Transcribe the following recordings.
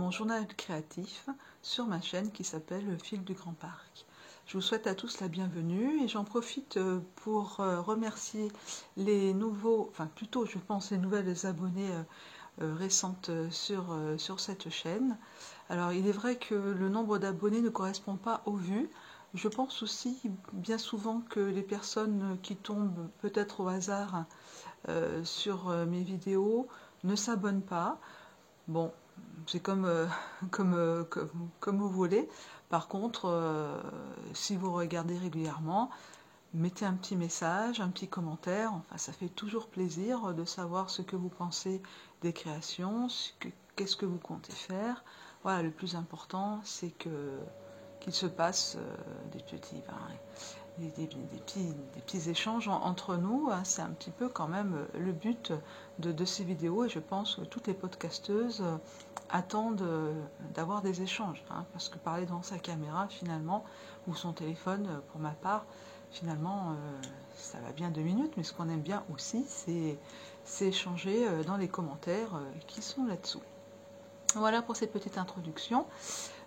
mon journal créatif sur ma chaîne qui s'appelle Fil du Grand Parc. Je vous souhaite à tous la bienvenue et j'en profite pour remercier les nouveaux, enfin plutôt je pense les nouvelles abonnés récentes sur cette chaîne. Alors il est vrai que le nombre d'abonnés ne correspond pas aux vues. Je pense aussi bien souvent que les personnes qui tombent peut-être au hasard sur mes vidéos ne s'abonnent pas. Bon, c'est comme vous voulez. Par contre, si vous regardez régulièrement, mettez un petit message, un petit commentaire. Enfin, ça fait toujours plaisir de savoir ce que vous pensez des créations, qu'est-ce que vous comptez faire. Voilà, le plus important, c'est qu'il se passe des petits échanges entre nous. Hein. C'est un petit peu quand même le but de ces vidéos et je pense que toutes les podcasteuses attendent d'avoir des échanges. Hein, parce que parler dans sa caméra finalement, ou son téléphone pour ma part, finalement ça va bien 2 minutes, mais ce qu'on aime bien aussi c'est échanger dans les commentaires qui sont là-dessous. Voilà pour cette petite introduction.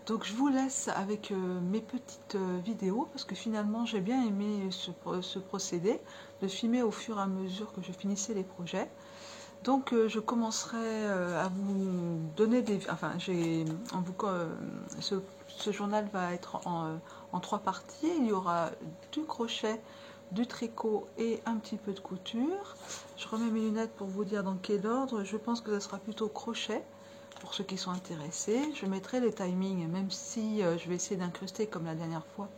Donc je vous laisse avec mes petites vidéos parce que finalement j'ai bien aimé ce procédé de filmer au fur et à mesure que je finissais les projets. Donc je commencerai à vous donner des... Enfin, ce journal va être en 3 parties. Il y aura du crochet, du tricot et un petit peu de couture. Je remets mes lunettes pour vous dire dans quel ordre. Je pense que ça sera plutôt crochet. Pour ceux qui sont intéressés, je mettrai les timings, même si je vais essayer d'incruster comme la dernière fois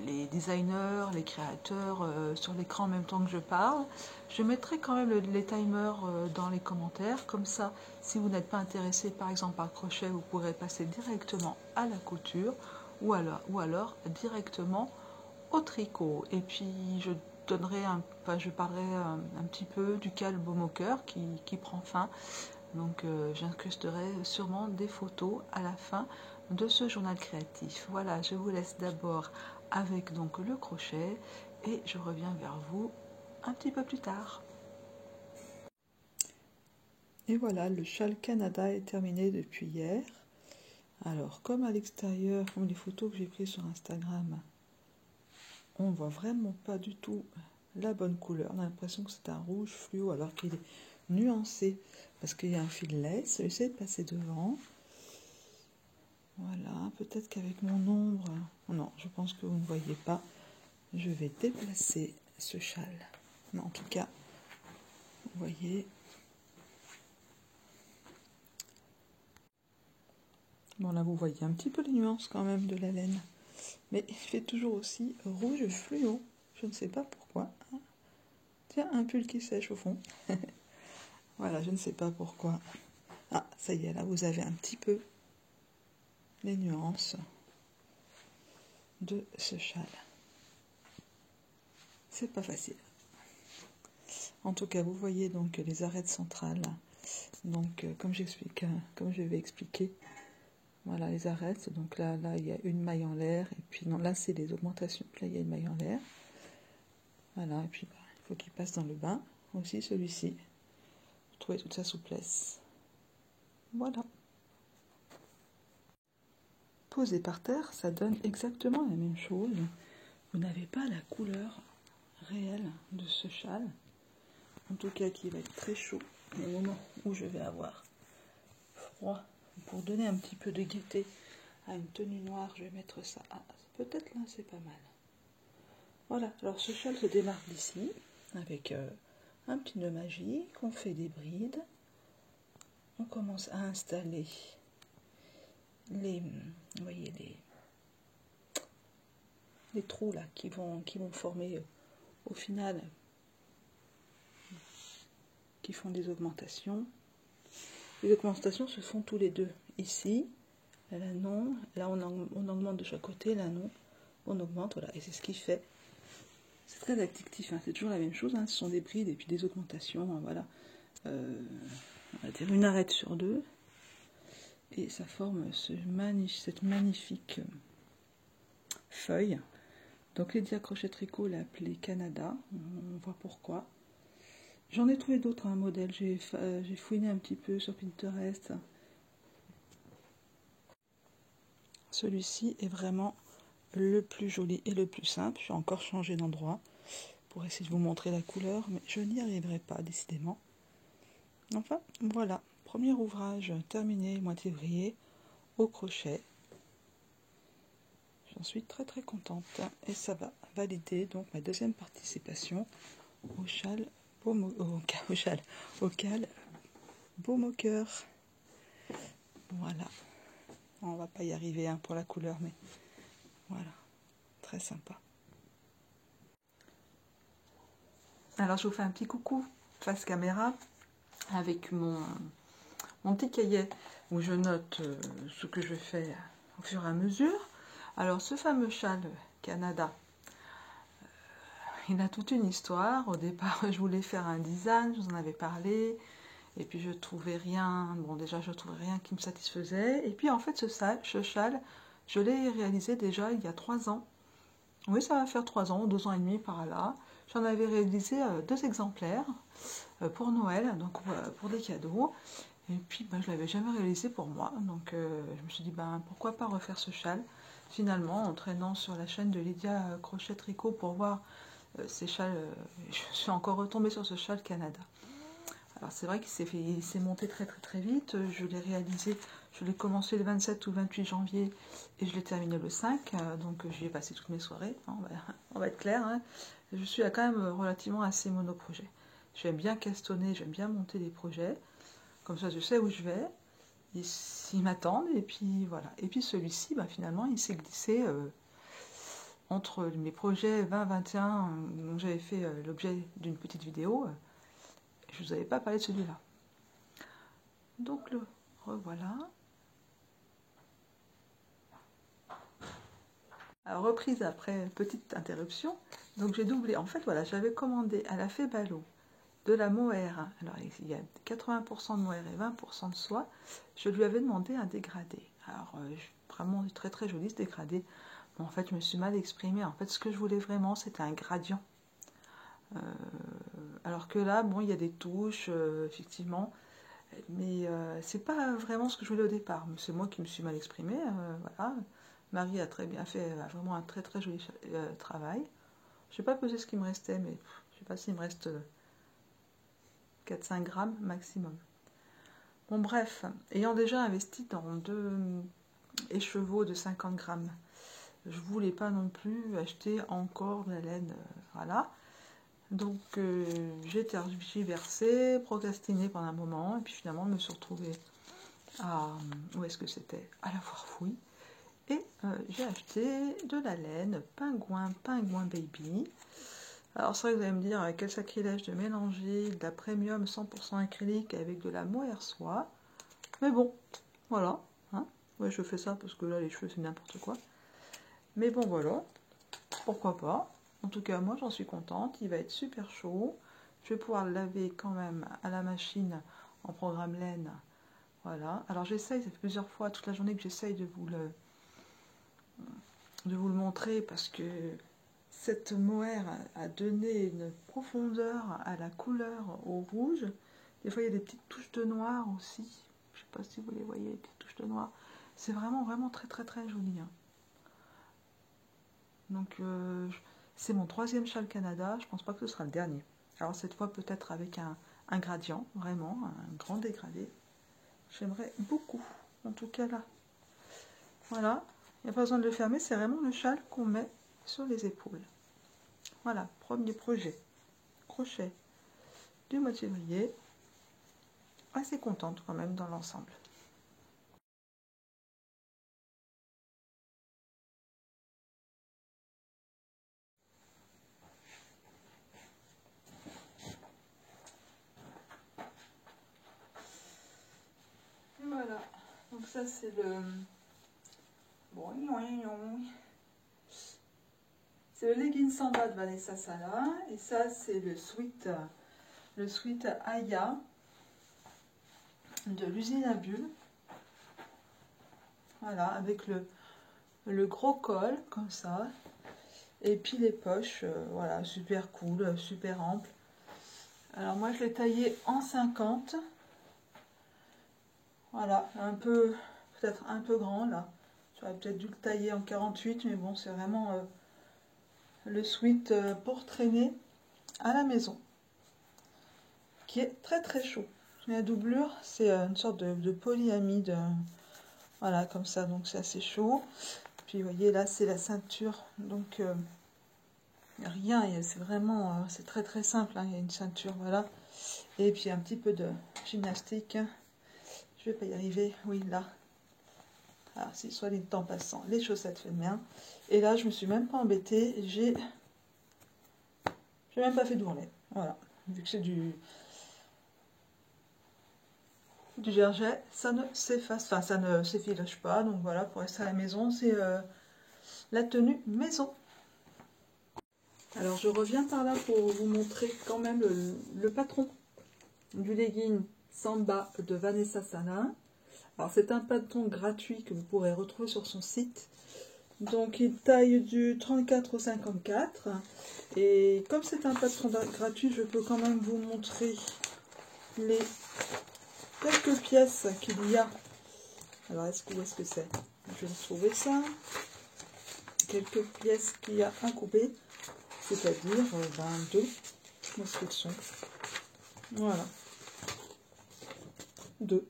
les designers, les créateurs sur l'écran en même temps que je parle. Je mettrai quand même les timers dans les commentaires, comme ça, si vous n'êtes pas intéressé par exemple par le crochet, vous pourrez passer directement à la couture ou alors directement au tricot. Et puis je parlerai un petit peu du cal baume au cœur qui prend fin. Donc j'incrusterai sûrement des photos à la fin de ce journal créatif. Voilà, je vous laisse d'abord avec donc le crochet et je reviens vers vous un petit peu plus tard. Et voilà, le châle Canada est terminé depuis hier. Alors comme à l'extérieur, comme les photos que j'ai prises sur Instagram, on voit vraiment pas du tout la bonne couleur. On a l'impression que c'est un rouge fluo alors qu'il est nuancé parce qu'il y a un fil laisse. J'essaie de passer devant. Voilà, peut-être qu'avec mon ombre, non, je pense que vous ne voyez pas. Je vais déplacer ce châle. Mais en tout cas, vous voyez. Bon, là, vous voyez un petit peu les nuances quand même de la laine. Mais il fait toujours aussi rouge fluo. Je ne sais pas pourquoi. Tiens, un pull qui sèche au fond. Voilà, je ne sais pas pourquoi. Ah, ça y est, là, vous avez un petit peu les nuances de ce châle. C'est pas facile. En tout cas, vous voyez donc les arêtes centrales. Donc, comme je vais expliquer, voilà les arêtes. Donc là, il y a une maille en l'air. Et puis, non, là, c'est les augmentations. Là, il y a une maille en l'air. Voilà, et puis, il faut qu'il passe dans le bain. Aussi, celui-ci. Vous trouvez toute sa souplesse. Voilà. Posé par terre, ça donne exactement la même chose. Vous n'avez pas la couleur réelle de ce châle. En tout cas, qui va être très chaud au moment où je vais avoir froid. Pour donner un petit peu de gaieté à une tenue noire, je vais mettre ça. Ah, peut-être là, c'est pas mal. Voilà, alors ce châle se démarre d'ici, avec un petit nœud magique, on fait des brides. On commence à installer vous voyez, les trous là qui vont former au final, qui font des augmentations. Les augmentations se font tous les deux. Ici, là non, là on augmente de chaque côté, là non, on augmente, voilà, et c'est ce qui fait. C'est très addictif, hein, c'est toujours la même chose, hein, ce sont des brides et puis des augmentations, hein, voilà. On va dire une arête sur deux, et ça forme cette magnifique feuille. Donc Lydia Crochet Tricot l'a appelé Canada, on voit pourquoi. J'en ai trouvé d'autres, un modèle, j'ai fouiné un petit peu sur Pinterest. Celui-ci est vraiment le plus joli et le plus simple. Je vais encore changer d'endroit pour essayer de vous montrer la couleur, mais je n'y arriverai pas décidément. Enfin, voilà, premier ouvrage terminé, mois de février, au crochet. J'en suis très très contente et ça va valider donc ma deuxième participation au châle au cal Baume au cœur. Voilà, on va pas y arriver pour la couleur, mais voilà, très sympa. Alors je vous fais un petit coucou face caméra avec mon petit cahier où je note ce que je fais au fur et à mesure. Alors ce fameux châle Canada, il a toute une histoire. Au départ, je voulais faire un design, je vous en avais parlé, et puis je trouvais rien. Bon, déjà, je trouvais rien qui me satisfaisait. Et puis en fait, ce châle, je l'ai réalisé déjà il y a 3 ans. Oui, ça va faire 3 ans, 2 ans et demi par là. J'en avais réalisé 2 exemplaires pour Noël, donc pour des cadeaux. Et puis, je ne l'avais jamais réalisé pour moi. Donc, je me suis dit, pourquoi pas refaire ce châle. Finalement, en traînant sur la chaîne de Lydia Crochet Tricot pour voir ces châles, je suis encore retombée sur ce châle Canada. Alors, c'est vrai qu'il s'est monté très très très vite. Je l'ai réalisé, je l'ai commencé le 27 ou 28 janvier et je l'ai terminé le 5. Donc, j'y ai passé toutes mes soirées. Hein, on va être clair. Hein. Je suis quand même relativement assez monoprojet. J'aime bien castonner, j'aime bien monter des projets. Comme ça, je sais où je vais, ils m'attendent, et puis voilà. Et puis celui-ci, finalement, il s'est glissé entre mes projets 2021, dont j'avais fait l'objet d'une petite vidéo. Je ne vous avais pas parlé de celui-là. Donc le revoilà. Alors, reprise après petite interruption. Donc j'ai doublé. En fait, voilà, j'avais commandé à la Fée Ballot de la mohair, alors il y a 80% de mohair et 20% de soie, je lui avais demandé un dégradé. Alors vraiment très très joli ce dégradé. Bon, en fait je me suis mal exprimée, en fait ce que je voulais vraiment c'était un gradient. Alors que là, bon, il y a des touches, effectivement, mais c'est pas vraiment ce que je voulais au départ. C'est moi qui me suis mal exprimée, voilà. Marie a très bien fait, a vraiment un très très joli travail. Je n'ai pas pesé ce qui me restait, mais je sais pas s'il me reste 4-5 grammes maximum. Bon bref, ayant déjà investi dans 2 écheveaux de 50 grammes, je voulais pas non plus acheter encore de la laine, voilà. Donc j'ai tergiversé, procrastiné pendant un moment, et puis finalement je me suis retrouvée à, où est-ce que c'était? À la foire fouille. Et j'ai acheté de la laine Pingouin Baby. Alors c'est vrai que vous allez me dire, quel sacrilège de mélanger de la premium 100% acrylique avec de la mohair soie. Mais bon, voilà. Hein, ouais, je fais ça parce que là, les cheveux, c'est n'importe quoi. Mais bon, voilà. Pourquoi pas. En tout cas, moi, j'en suis contente. Il va être super chaud. Je vais pouvoir le laver quand même à la machine en programme laine. Voilà. Alors j'essaye, ça fait plusieurs fois toute la journée que j'essaye de vous le montrer parce que cette mohair a donné une profondeur à la couleur au rouge. Des fois, il y a des petites touches de noir aussi. Je ne sais pas si vous les voyez, les petites touches de noir. C'est vraiment, vraiment très, très, très joli. Hein. Donc, c'est mon 3e châle Canada. Je ne pense pas que ce sera le dernier. Alors, cette fois, peut-être avec un gradient, vraiment, un grand dégradé. J'aimerais beaucoup, en tout cas là. Voilà, il n'y a pas besoin de le fermer. C'est vraiment le châle qu'on met sur les épaules. Voilà, premier projet, crochet du mois de février. Assez contente quand même dans l'ensemble. Voilà, donc ça c'est le... Bon, c'est le legging samba de Vanessa Sala. Et ça c'est le sweat Aya de l'usine à bulles. Voilà, avec le gros col comme ça. Et puis les poches, voilà, super cool, super ample. Alors moi je l'ai taillé en 50. Voilà, un peu, peut-être un peu grand là. J'aurais peut-être dû le tailler en 48, mais bon, c'est vraiment le sweat pour traîner à la maison, qui est très très chaud. La doublure, c'est une sorte de polyamide, voilà, comme ça, donc c'est assez chaud. Puis vous voyez, là, c'est la ceinture, donc rien, c'est vraiment, c'est très très simple, hein, il y a une ceinture, voilà. Et puis un petit peu de gymnastique, je vais pas y arriver, oui, là. Ah, si, soit les temps passant, les chaussettes fait bien. Et là, je me suis même pas embêtée, j'ai même pas fait d'ourlet, voilà. Vu que c'est du Gerget, ça ne s'efface, enfin ça ne s'effiloche pas, donc voilà, pour rester à la maison, c'est la tenue maison. Alors je reviens par là pour vous montrer quand même le patron du legging Samba de Vanessa Salin. Alors c'est un patron gratuit que vous pourrez retrouver sur son site. Donc il taille du 34 au 54. Et comme c'est un patron gratuit, je peux quand même vous montrer les quelques pièces qu'il y a. Alors où est-ce que c'est? Je vais trouver ça. Quelques pièces qu'il y a à couper, c'est-à-dire deux. Où est-ce qu'elles sont? Voilà. Deux.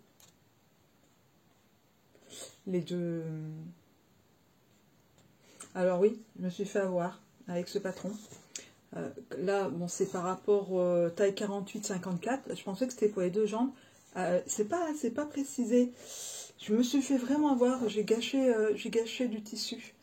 Les deux. Alors oui, je me suis fait avoir avec ce patron. Là, bon, c'est par rapport taille 48-54. Je pensais que c'était pour les deux jambes. C'est pas précisé. Je me suis fait vraiment avoir. J'ai gâché du tissu.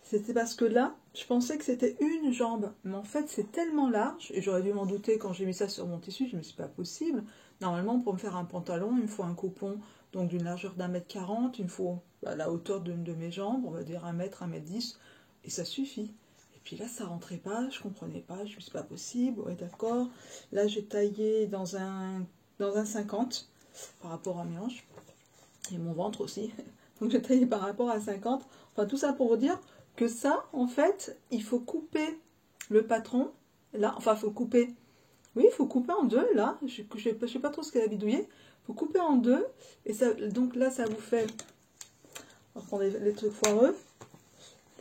C'était parce que là, je pensais que c'était une jambe. Mais en fait, c'est tellement large. Et j'aurais dû m'en douter quand j'ai mis ça sur mon tissu. Je me suis dit, pas possible. Normalement, pour me faire un pantalon, il me faut un coupon donc d'une largeur d'1,40 m. Il me faut la hauteur de mes jambes. On va dire 1 mètre, 1,10 m. Et ça suffit. Et puis là, ça rentrait pas. Je comprenais pas. Je me suis dit, c'est pas possible. Ouais, d'accord. Là, j'ai taillé dans un 50 par rapport à mes hanches. Et mon ventre aussi. Donc, j'ai taillé par rapport à 50. Enfin, tout ça pour vous dire que ça, en fait, il faut couper le patron, là, enfin, il faut couper, oui, il faut couper en deux, là, je sais pas trop ce qu'elle a bidouillé, il faut couper en deux, et ça, donc là, ça vous fait, on va prendre les trucs foireux,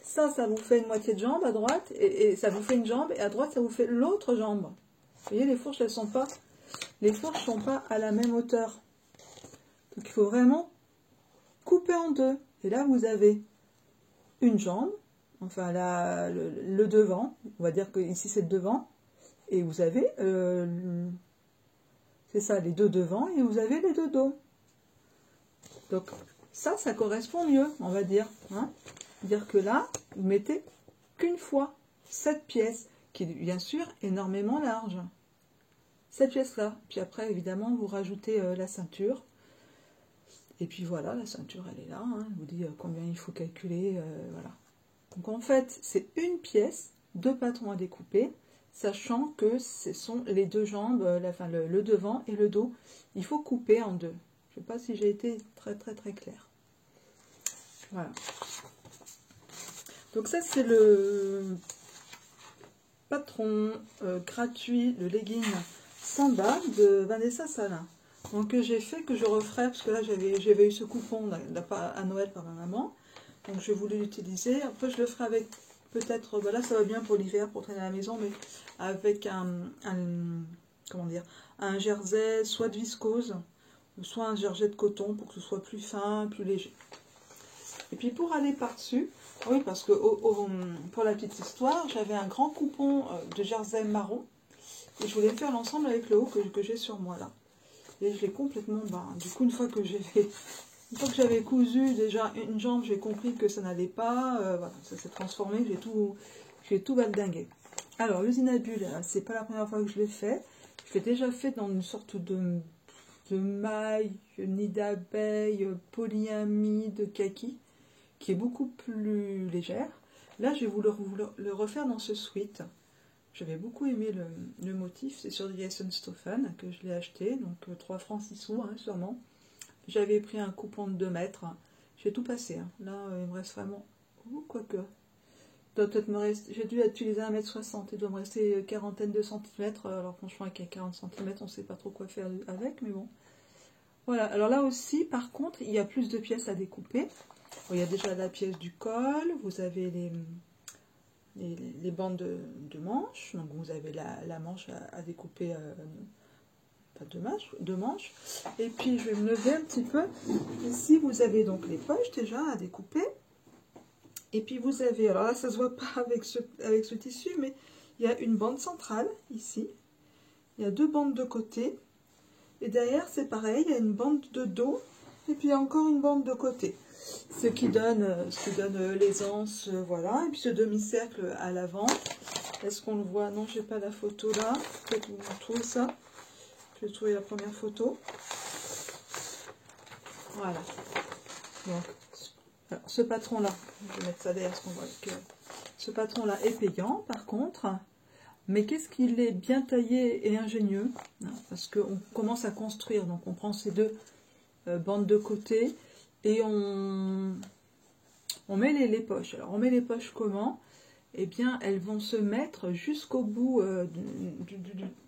ça vous fait une moitié de jambe à droite, et ça vous fait une jambe, et à droite, ça vous fait l'autre jambe. Vous voyez, les fourches, elles sont pas à la même hauteur. Donc, il faut vraiment couper en deux, et là, vous avez une jambe, enfin là, le devant, on va dire que ici c'est le devant, et vous avez, c'est ça, les deux devant, et vous avez les deux dos. Donc ça correspond mieux, on va dire. Hein, dire que là, vous mettez qu'une fois cette pièce, qui est bien sûr énormément large. Cette pièce-là, puis après évidemment vous rajoutez la ceinture, et puis voilà, la ceinture elle est là, hein, elle vous dit combien il faut calculer, voilà. Donc en fait, c'est une pièce, deux patrons à découper, sachant que ce sont les deux jambes, le devant et le dos. Il faut couper en deux. Je ne sais pas si j'ai été très très très claire. Voilà. Donc ça c'est le patron gratuit, le legging Samba de Vanessa Salin. Donc j'ai fait que je referai, parce que là j'avais eu ce coupon à Noël par ma maman. Donc j'ai voulu l'utiliser. Après je le ferai avec peut-être, là ça va bien pour l'hiver, pour traîner à la maison, mais avec comment dire, un jersey soit de viscose, soit un jersey de coton pour que ce soit plus fin, plus léger. Et puis pour aller par-dessus, oui parce que pour la petite histoire, j'avais un grand coupon de jersey marron, et je voulais faire l'ensemble avec le haut que j'ai sur moi là. Et je l'ai complètement, du coup une fois que j'avais cousu déjà une jambe, j'ai compris que ça n'allait pas. Voilà, ça s'est transformé, j'ai tout valdingué. Alors, l'usine à bulles, c'est pas la première fois que je l'ai fait. Je l'ai déjà fait dans une sorte de maille, nid d'abeille, polyamide, kaki, qui est beaucoup plus légère. Là, je vais vous le refaire dans ce sweat. J'avais beaucoup aimé le motif. C'est sur Jason Stoffen que je l'ai acheté, donc 3 francs 6 sous, hein, sûrement. J'avais pris un coupon de 2 mètres. J'ai tout passé. Hein. Là, il me reste vraiment... Oh, quoique. J'ai dû utiliser 1,60 m. Il doit me rester une quarantaine de centimètres. Alors franchement, avec 40 cm, on ne sait pas trop quoi faire avec. Mais bon. Voilà. Alors là aussi, par contre, il y a plus de pièces à découper. Bon, il y a déjà la pièce du col, vous avez les bandes de manches, donc vous avez la manche à découper, enfin deux manches, et puis je vais me lever un petit peu. Ici vous avez donc les poches déjà à découper, et puis vous avez, alors là ça se voit pas avec ce tissu, mais il y a une bande centrale ici, il y a deux bandes de côté, et derrière c'est pareil, il y a une bande de dos, et puis il y a encore une bande de côté. Ce qui donne l'aisance, voilà. Et puis ce demi-cercle à l'avant. Est-ce qu'on le voit? Non, j'ai pas la photo là. Peut-être vous trouvez ça. Je vais trouver la première photo. Voilà. Donc, alors, ce patron-là, je vais mettre ça derrière, parce qu'on voit que ce patron-là est payant, par contre. Mais qu'est-ce qu'il est bien taillé et ingénieux, hein, parce qu'on commence à construire. Donc, on prend ces deux bandes de côté et on met les poches. Alors, on met les poches comment? Eh bien, elles vont se mettre jusqu'au bout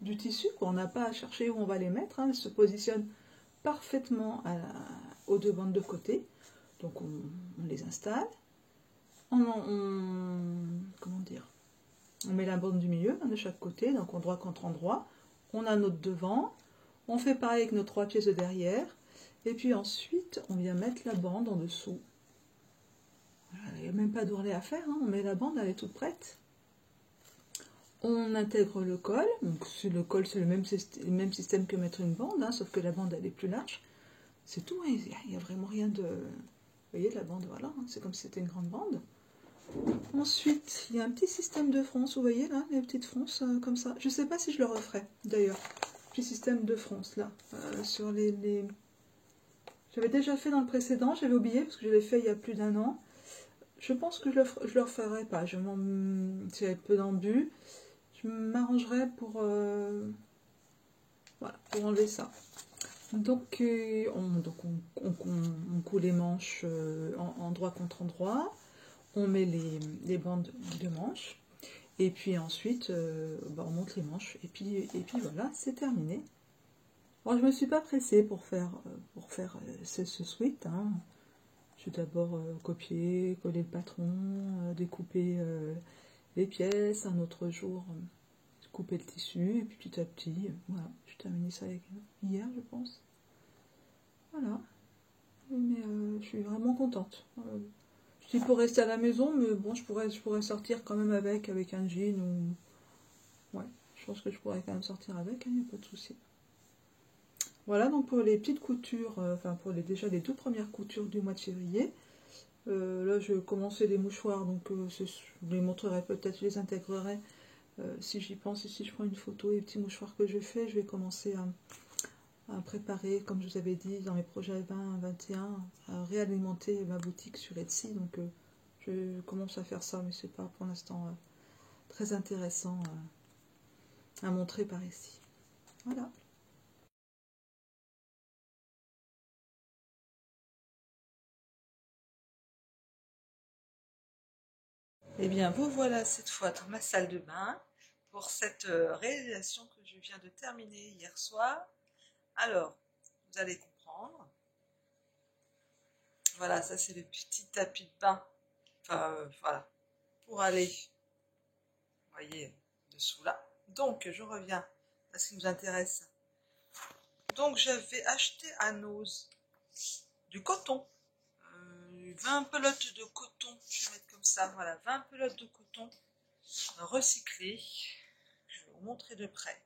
du tissu, quoi. On n'a pas à chercher où on va les mettre, hein. Elles se positionnent parfaitement aux deux bandes de côté. Donc, on les installe. Comment dire? On met la bande du milieu, hein, de chaque côté, donc en droit contre endroit. On a notre devant. On fait pareil avec nos trois pièces de derrière. Et puis ensuite, on vient mettre la bande en dessous. Il n'y a même pas d'ourlet à faire, hein. On met la bande, elle est toute prête. On intègre le col, donc le col c'est le même système que mettre une bande, hein, sauf que la bande elle est plus large. C'est tout, hein. Il n'y a vraiment rien de... Vous voyez la bande, voilà, hein. C'est comme si c'était une grande bande. Ensuite, il y a un petit système de fronce, vous voyez là, les petites fronces comme ça. Je ne sais pas si je le referai d'ailleurs. Petit système de fronce là, sur les... J'avais déjà fait dans le précédent, j'avais oublié parce que je l'ai fait il y a plus d'un an. Je pense que je le referai pas. C'est peu d'embus. Je m'arrangerai pour voilà, pour enlever ça. Donc, on coud les manches en droit contre endroit. On met les bandes de manches. Et puis ensuite, on monte les manches. Et puis voilà, c'est terminé. Alors, je ne me suis pas pressée pour faire ce sweat, hein. Je vais d'abord copier, coller le patron, découper les pièces. Un autre jour, couper le tissu. Et puis petit à petit, voilà. J'ai terminé ça hier, je pense. Voilà. Mais je suis vraiment contente. Je dis pour rester à la maison, mais bon, je pourrais sortir quand même avec un jean ou... Ouais, je pense que je pourrais quand même sortir avec, il n'y a pas de souci. Voilà, donc pour les petites coutures, enfin pour déjà les toutes premières coutures du mois de février. Là, je vais commencer les mouchoirs, donc je les montrerai peut-être, je les intégrerai si j'y pense. Et si je prends une photo des petits mouchoirs que je fais, je vais commencer à préparer, comme je vous avais dit, dans mes projets 2021, à réalimenter ma boutique sur Etsy. Donc je commence à faire ça, mais c'est pas pour l'instant très intéressant à montrer par ici. Voilà. Eh bien, vous voilà cette fois dans ma salle de bain pour cette réalisation que je viens de terminer hier soir. Alors, vous allez comprendre. Voilà, ça c'est le petit tapis de bain. Enfin, voilà, pour aller, vous voyez, dessous là. Donc, je reviens à ce qui nous intéresse. Donc, j'avais acheté à Nose du coton. 20 pelotes de coton, je vais mettre comme ça, voilà, 20 pelotes de coton recyclées. Je vais vous montrer de près.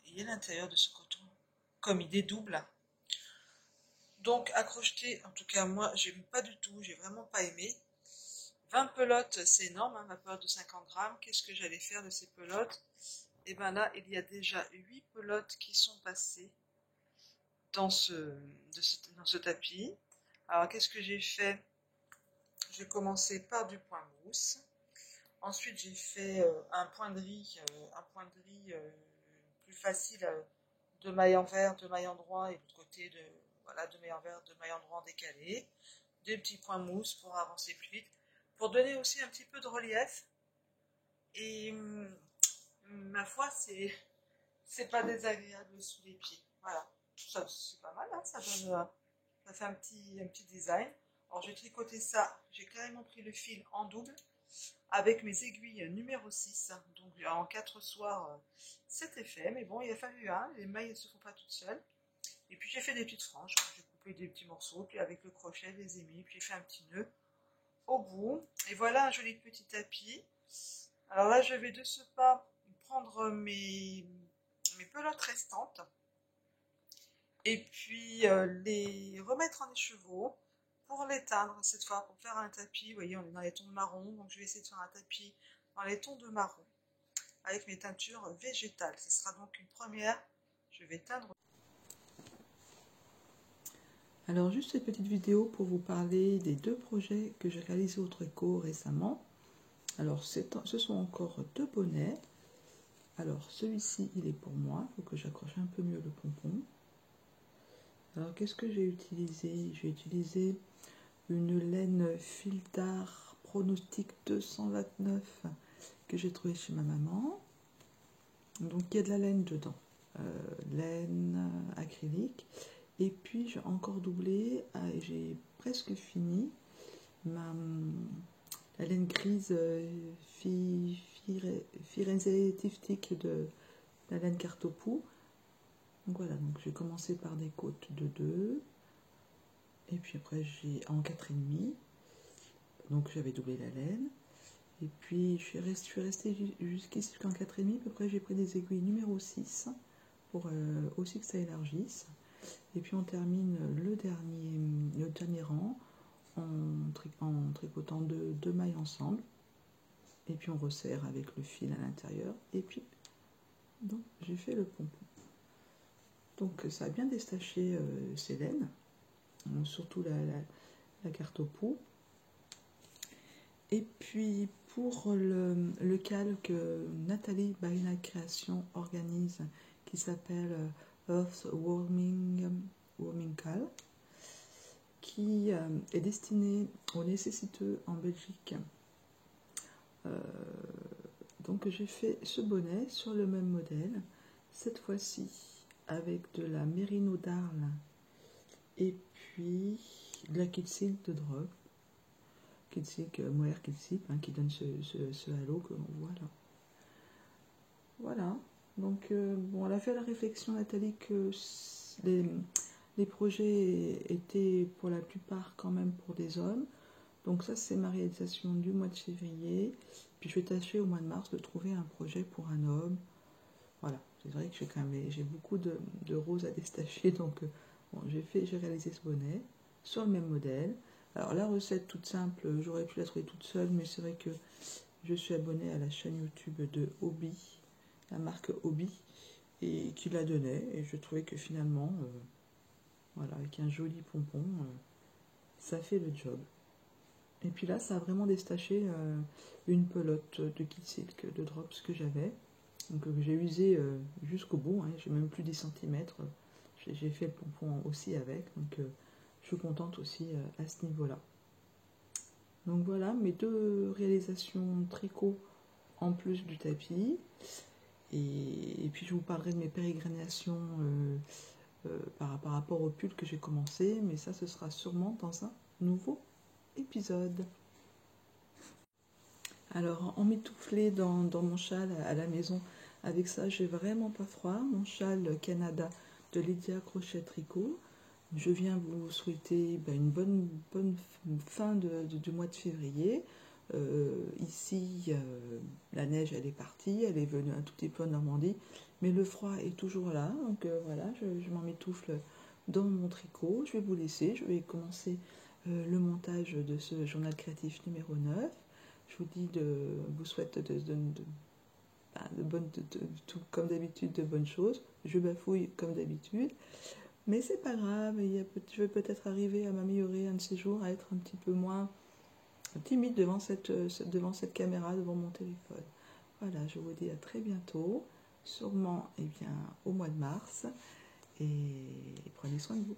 Et l'intérieur de ce coton, comme il est double. Donc à crocheter, en tout cas moi, j'aime pas du tout, j'ai vraiment pas aimé. 20 pelotes, c'est énorme, hein, ma pelote de 50 grammes. Qu'est-ce que j'allais faire de ces pelotes? Et bien là, il y a déjà 8 pelotes qui sont passées dans ce tapis. Alors qu'est-ce que j'ai fait? J'ai commencé par du point mousse. Ensuite, j'ai fait un point de riz plus facile de maille envers, de maille endroit et de l'autre côté voilà, de maille envers, de maille endroit en décalé. Des petits points mousse pour avancer plus vite, pour donner aussi un petit peu de relief. Et ma foi, c'est pas désagréable sous les pieds. Voilà, ça c'est pas mal, hein, ça fait un petit design. Alors j'ai tricoté ça, j'ai carrément pris le fil en double avec mes aiguilles numéro 6. Donc en 4 soirs, c'était fait. Mais bon, il a fallu un, les mailles ne se font pas toutes seules. Et puis j'ai fait des petites franges, j'ai coupé des petits morceaux, puis avec le crochet, je les ai mis, puis j'ai fait un petit nœud au bout. Et voilà un joli petit tapis. Alors là, je vais de ce pas prendre mes pelotes restantes et puis les remettre en écheveau pour les teindre cette fois, pour faire un tapis. Vous voyez, on est dans les tons de marron, donc je vais essayer de faire un tapis dans les tons de marron avec mes teintures végétales. Ce sera donc une première. Je vais teindre. Alors juste cette petite vidéo pour vous parler des 2 projets que j'ai réalisés au tricot récemment. Alors ce sont encore 2 bonnets. Alors celui-ci il est pour moi, il faut que j'accroche un peu mieux le pompon. Alors qu'est-ce que j'ai utilisé? J'ai utilisé une laine fil d'art Pronostic 229 que j'ai trouvé chez ma maman. Donc il y a de la laine dedans, laine acrylique. Et puis j'ai encore doublé, j'ai presque fini la laine grise Firenze Tiftik de la laine Cartopou. Donc voilà, donc j'ai commencé par des côtes de 2, et puis après j'ai en 4,5, donc j'avais doublé la laine, et puis je suis restée jusqu'ici jusqu'en 4,5, puis après j'ai pris des aiguilles numéro 6 pour aussi que ça élargisse, et puis on termine le dernier rang en tricotant deux mailles ensemble, et puis on resserre avec le fil à l'intérieur, et puis donc j'ai fait le pompon. Donc ça a bien détaché ces laines, surtout la Cartopou. Et puis pour le cal que Nathalie Baina Création organise, qui s'appelle Earth Warming Cal, qui est destiné aux nécessiteux en Belgique. Donc j'ai fait ce bonnet sur le même modèle, cette fois-ci avec de la mérino d'Arles et puis de la Kitzig de Dreux, Kitzig, mohair Kitzig, qui donne ce halo que l'on voit là. Voilà, donc bon, elle a fait la réflexion, Nathalie, que les projets étaient pour la plupart quand même pour des hommes. Donc ça, c'est ma réalisation du mois de février. Puis je vais tâcher au mois de mars de trouver un projet pour un homme. Voilà, c'est vrai que j'ai beaucoup de roses à détacher, donc bon, j'ai réalisé ce bonnet sur le même modèle. Alors la recette toute simple, j'aurais pu la trouver toute seule, mais c'est vrai que je suis abonnée à la chaîne YouTube de Hobby, la marque Hobby, et qui la donnait, et je trouvais que finalement, voilà, avec un joli pompon, ça fait le job. Et puis là, ça a vraiment détaché une pelote de kit silk de drops que j'avais. Donc j'ai usé jusqu'au bout, hein, j'ai même plus 10 cm. J'ai fait le pompon aussi avec, donc je suis contente aussi à ce niveau-là. Donc voilà mes 2 réalisations tricot en plus du tapis. Et puis je vous parlerai de mes pérégrinations par rapport au pull que j'ai commencé, mais ça ce sera sûrement dans un nouveau épisode. Alors emmitouflée dans mon châle à la maison, avec ça j'ai vraiment pas froid, mon châle Canada de Lydia Crochet Tricot. Je viens vous souhaiter une bonne fin du mois de février. Ici la neige elle est partie, elle est venue un tout petit peu en Normandie, mais le froid est toujours là, donc voilà, je m'emmitoufle dans mon tricot. Je vais vous laisser, je vais commencer le montage de ce journal créatif numéro 9. Je vous souhaite comme d'habitude de bonnes choses. Je bafouille comme d'habitude, mais c'est pas grave. Je vais peut-être arriver à m'améliorer un de ces jours, à être un petit peu moins timide devant cette caméra, devant mon téléphone. Voilà, je vous dis à très bientôt, sûrement au mois de mars, et prenez soin de vous.